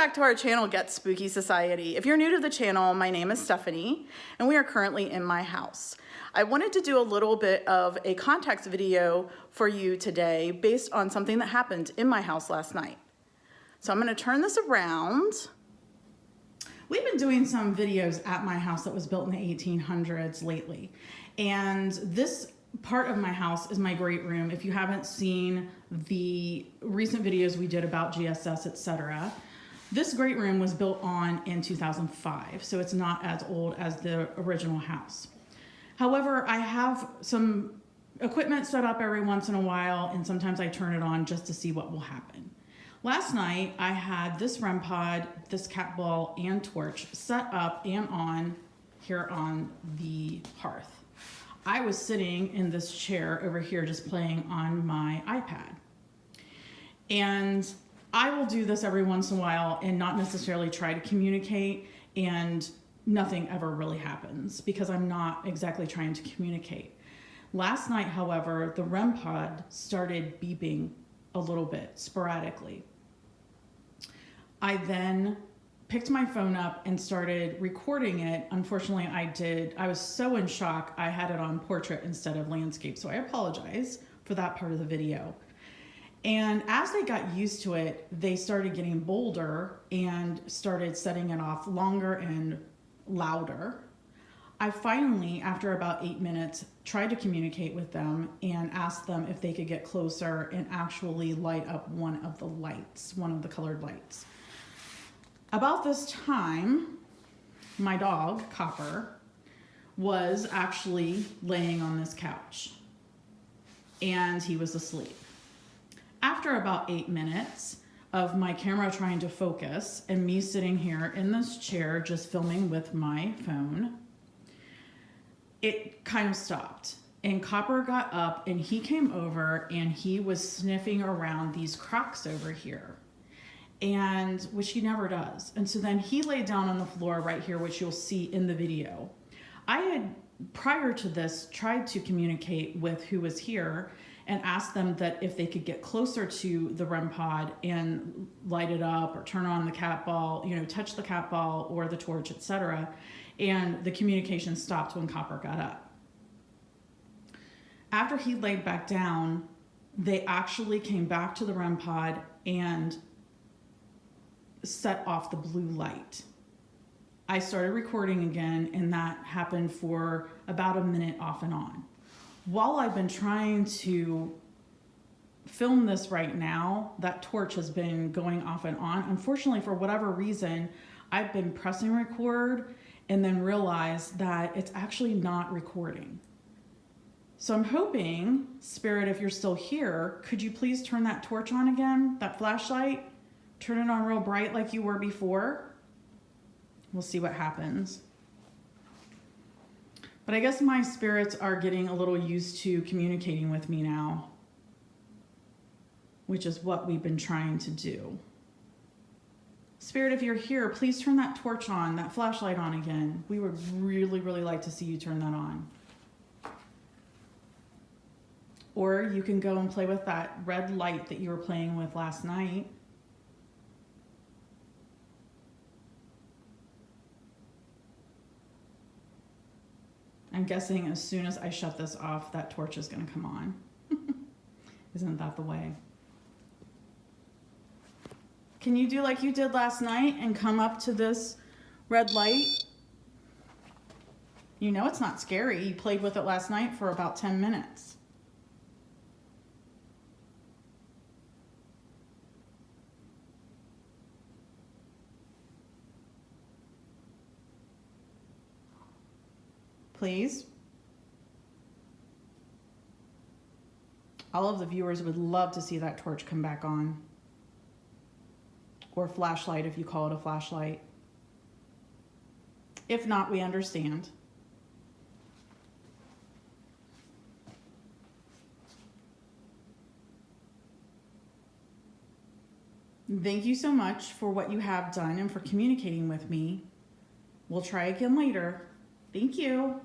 back to our channel, Get Spooky Society. If you're new to the channel, my name is Stephanie, and we are currently in my house. I wanted to do a little bit of a context video for you today based on something that happened in my house last night. So I'm going to turn this around. We've been doing some videos at my house that was built in the 1800s lately, and this part of my house is my great room. If you haven't seen the recent videos we did about GSS, etc., this great room was built in 2005, so it's not as old as the original house. However, I have some equipment set up every once in a while, and sometimes I turn it on just to see what will happen. Last night, I had this Rem Pod, this cat ball, and torch set up and on here on the hearth. I was sitting in this chair over here just playing on my iPad. And I will do this every once in a while and not necessarily try to communicate, and nothing ever really happens because I'm not exactly trying to communicate. Last night, however, the Rem Pod started beeping a little bit sporadically. I then picked my phone up and started recording it. Unfortunately, I was so in shock, I had it on portrait instead of landscape, so I apologize for that part of the video. And as they got used to it, they started getting bolder and started setting it off longer and louder. I finally, after about 8 minutes, tried to communicate with them and asked them if they could get closer and actually light up one of the lights, one of the colored lights. About this time, my dog, Copper, was actually laying on this couch, and he was asleep. After about 8 minutes of my camera trying to focus and me sitting here in this chair just filming with my phone, it kind of stopped. And Copper got up and he came over and he was sniffing around these crocks over here, and which he never does. And so then he laid down on the floor right here, which you'll see in the video. I had, prior to this, tried to communicate with who was here and asked them that if they could get closer to the Rem Pod and light it up or turn on the cat ball, touch the cat ball or the torch, etc. And the communication stopped when Copper got up. After he laid back down, they actually came back to the Rem Pod and set off the blue light. I started recording again, and that happened for about a minute off and on. While I've been trying to film this right now, that torch has been going off and on. Unfortunately, for whatever reason, I've been pressing record and then realized that it's actually not recording. So I'm hoping, Spirit, if you're still here, could you please turn that torch on again, that flashlight? Turn it on real bright like you were before. We'll see what happens. But I guess my spirits are getting a little used to communicating with me now, which is what we've been trying to do. Spirit, if you're here, please turn that torch on, that flashlight on again. We would really, really like to see you turn that on. Or you can go and play with that red light that you were playing with last night. I'm guessing as soon as I shut this off, that torch is going to come on. Isn't that the way? Can you do like you did last night and come up to this red light? You know it's not scary. You played with it last night for about 10 minutes. Please. All of the viewers would love to see that torch come back on. Or flashlight if you call it a flashlight. If not, we understand. Thank you so much for what you have done and for communicating with me. We'll try again later. Thank you.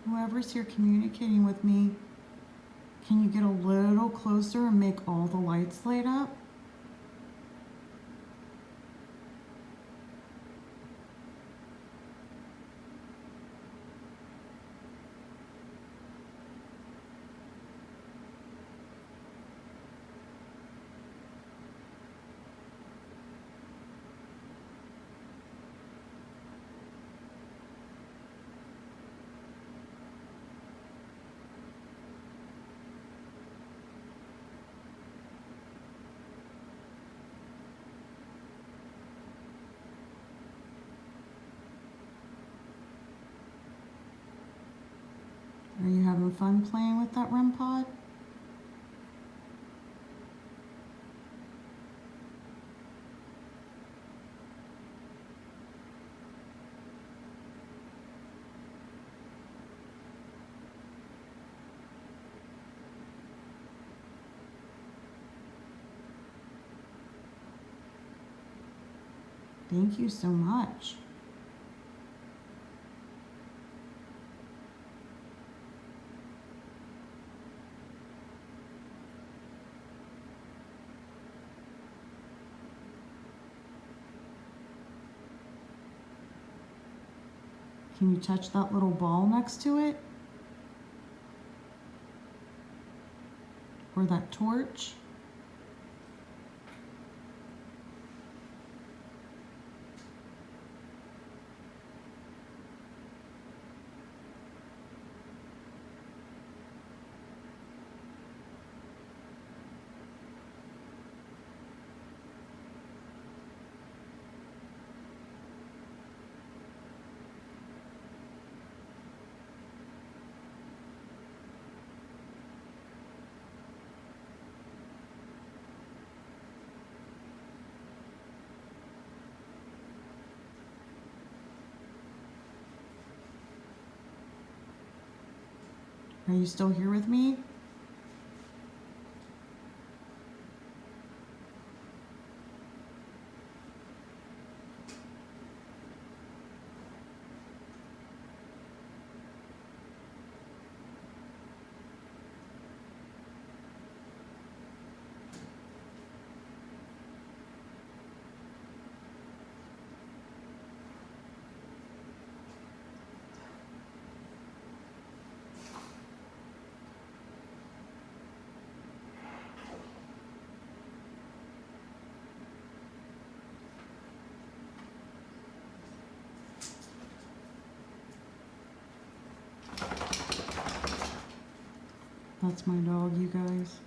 Whoever's here communicating with me, can you get a little closer and make all the lights light up? Are you having fun playing with that Rem Pod? Thank you so much. Can you touch that little ball next to it? Or that torch? Are you still here with me? That's my dog, you guys.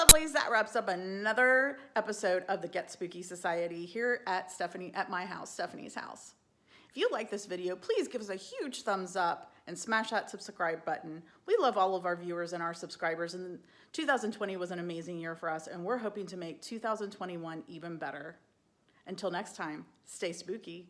lovelies, that wraps up another episode of the Get Spooky Society here at Stephanie's house. If you like this video, please give us a huge thumbs up and smash that subscribe button. We love all of our viewers and our subscribers, and 2020 was an amazing year for us, and we're hoping to make 2021 even better. Until next time, stay spooky.